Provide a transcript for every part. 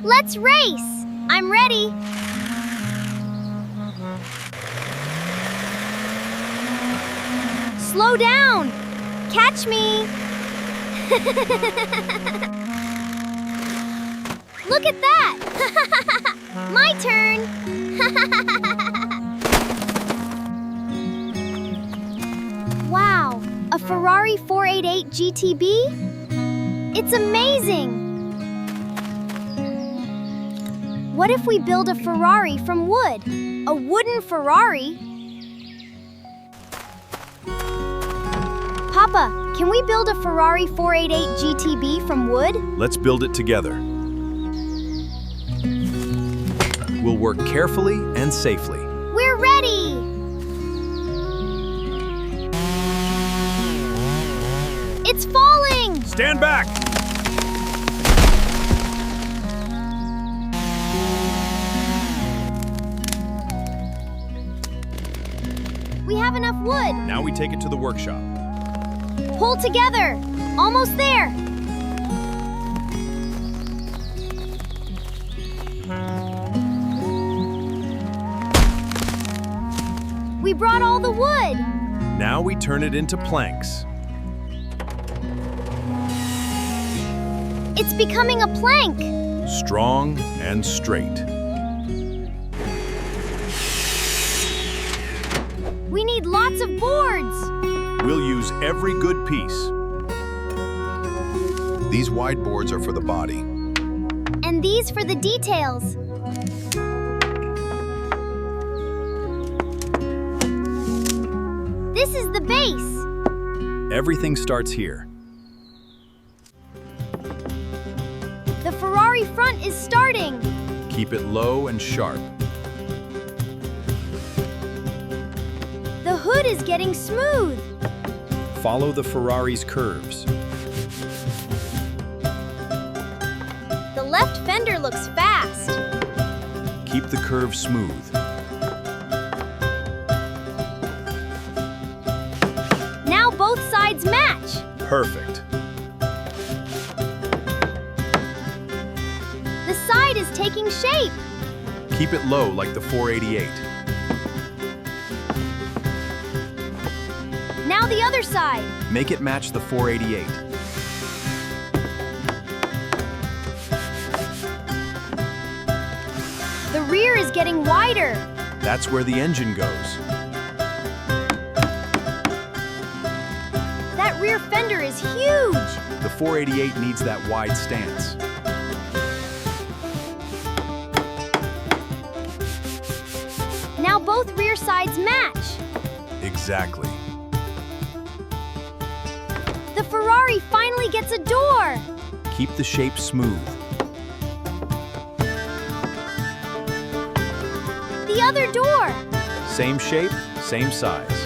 Let's race! I'm ready! Slow down! Catch me! Look at that! My turn! Wow! A Ferrari 488 GTB? It's amazing! What if we build a Ferrari from wood? A wooden Ferrari? Papa, can we build a Ferrari 488 GTB from wood? Let's build it together. We'll work carefully and safely. We're ready! It's falling! Stand back! We have enough wood. Now we take it to the workshop. Pull together. Almost there. We brought all the wood. Now we turn it into planks. It's becoming a plank. Strong and straight. We need lots of boards. We'll use every good piece. These wide boards are for the body. And these for the details. This is the base. Everything starts here. The Ferrari front is starting. Keep it low and sharp. The hood is getting smooth. Follow the Ferrari's curves. The left fender looks fast. Keep the curve smooth. Now both sides match. Perfect. The side is taking shape. Keep it low like the 488. Now the other side. Make it match the 488. The rear is getting wider. That's where the engine goes. That rear fender is huge. The 488 needs that wide stance. Now both rear sides match. Exactly. The Ferrari finally gets a door. Keep the shape smooth. The other door. Same shape, same size.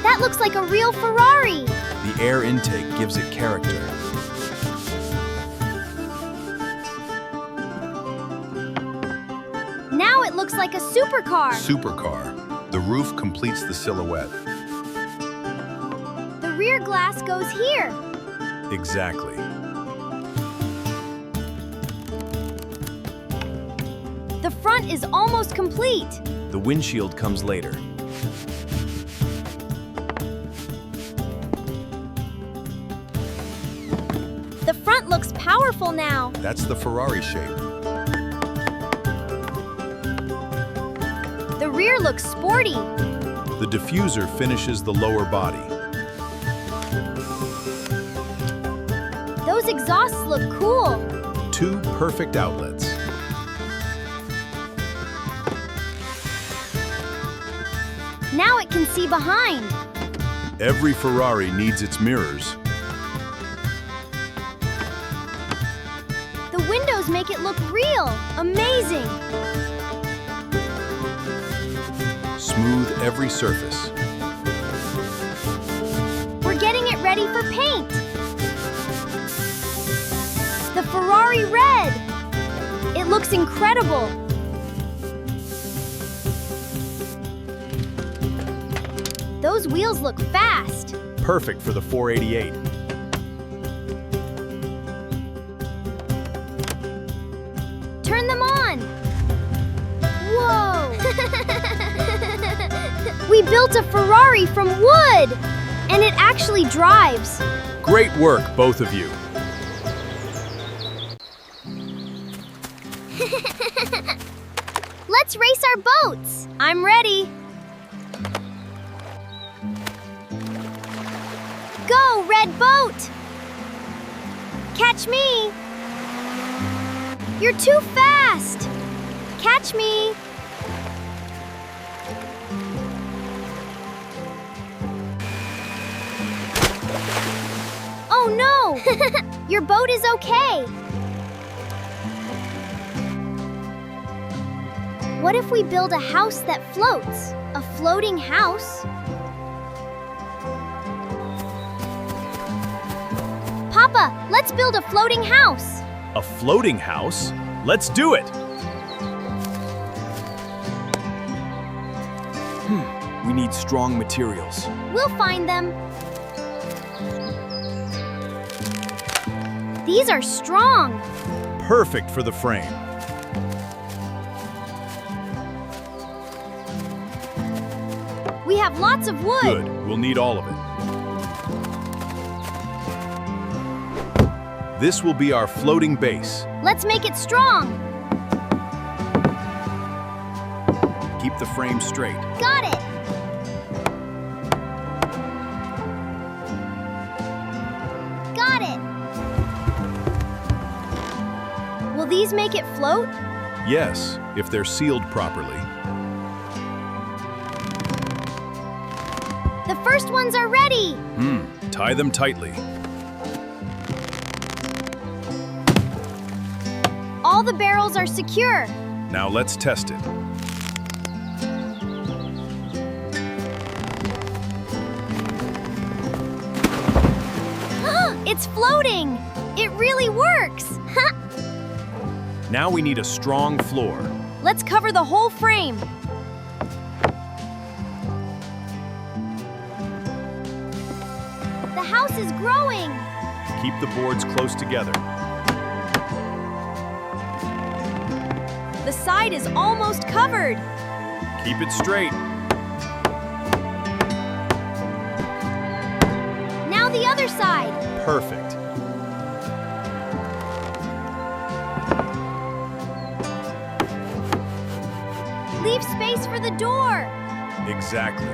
That looks like a real Ferrari. The air intake gives it character. Now it looks like a supercar. Supercar. The roof completes the silhouette. The rear glass goes here. Exactly. The front is almost complete. The windshield comes later. The front looks powerful now. That's the Ferrari shape. The rear looks sporty. The diffuser finishes the lower body. Those exhausts look cool. 2 perfect outlets. Now it can see behind. Every Ferrari needs its mirrors. The windows make it look real. Amazing. Smooth every surface. We're getting it ready for paint. The Ferrari red. It looks incredible. Those wheels look fast. Perfect for the 488. turn them on. Whoa! We built a Ferrari from wood, and it actually drives. Great work, both of you. Let's race our boats. I'm ready. Go, red boat! Catch me! You're too fast! Catch me! Oh no! Your boat is okay. What if we build a house that floats? A floating house? Papa, let's build a floating house. A floating house? Let's do it! We need strong materials. We'll find them. These are strong. Perfect for the frame. We have lots of wood. Good, we'll need all of it. This will be our floating base. Let's make it strong. Keep the frame straight. Got it. Got it. Will these make it float? Yes, if they're sealed properly. The first ones are ready. Tie them tightly. All the barrels are secure. Now let's test it. It's floating. It really works. Now we need a strong floor. Let's cover the whole frame. The house is growing. Keep the boards close together. The side is almost covered. Keep it straight. Now the other side. Perfect. Leave space for the door. Exactly.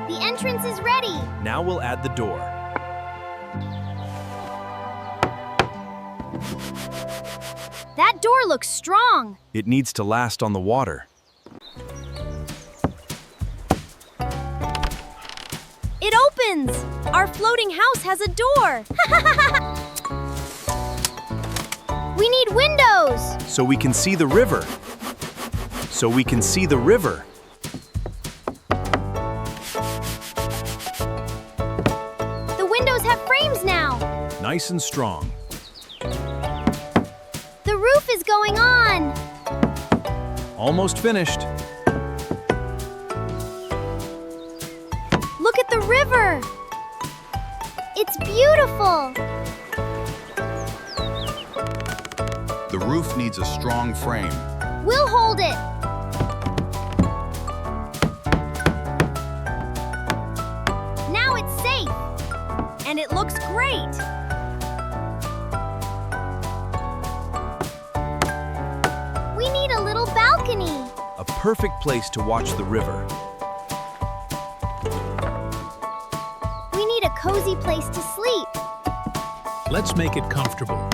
The entrance is ready. Now we'll add the door. That door looks strong. It needs to last on the water. It opens. Our floating house has a door. We need windows. So we can see the river. So we can see the river. The windows have frames now. Nice and strong. The roof is going on. Almost finished. Look at the river. It's beautiful. The roof needs a strong frame. We'll hold it. Now it's safe. And it looks great. We need a little balcony. A perfect place to watch the river. We need a cozy place to sleep. Let's make it comfortable.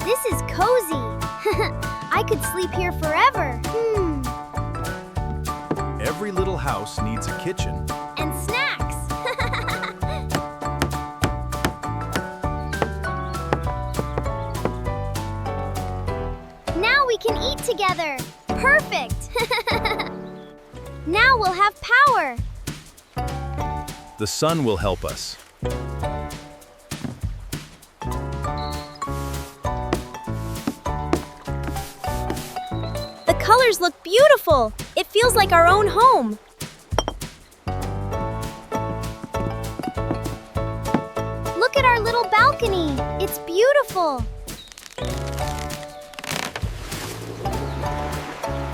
This is cozy. I could sleep here forever. Every little house needs a kitchen. And snacks. Now we can eat together. Perfect. Now we'll have power. The sun will help us. The colors look beautiful. It feels like our own home. Look at our little balcony. It's beautiful.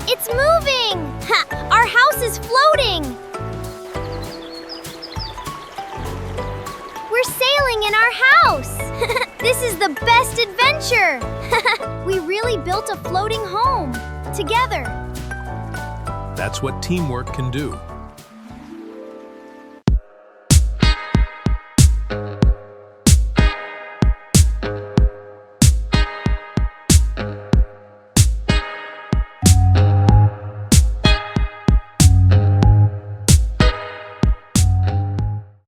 It's moving! Ha! Our house is floating! We're sailing in our house! This is the best adventure! We really built a floating home together. That's what teamwork can do.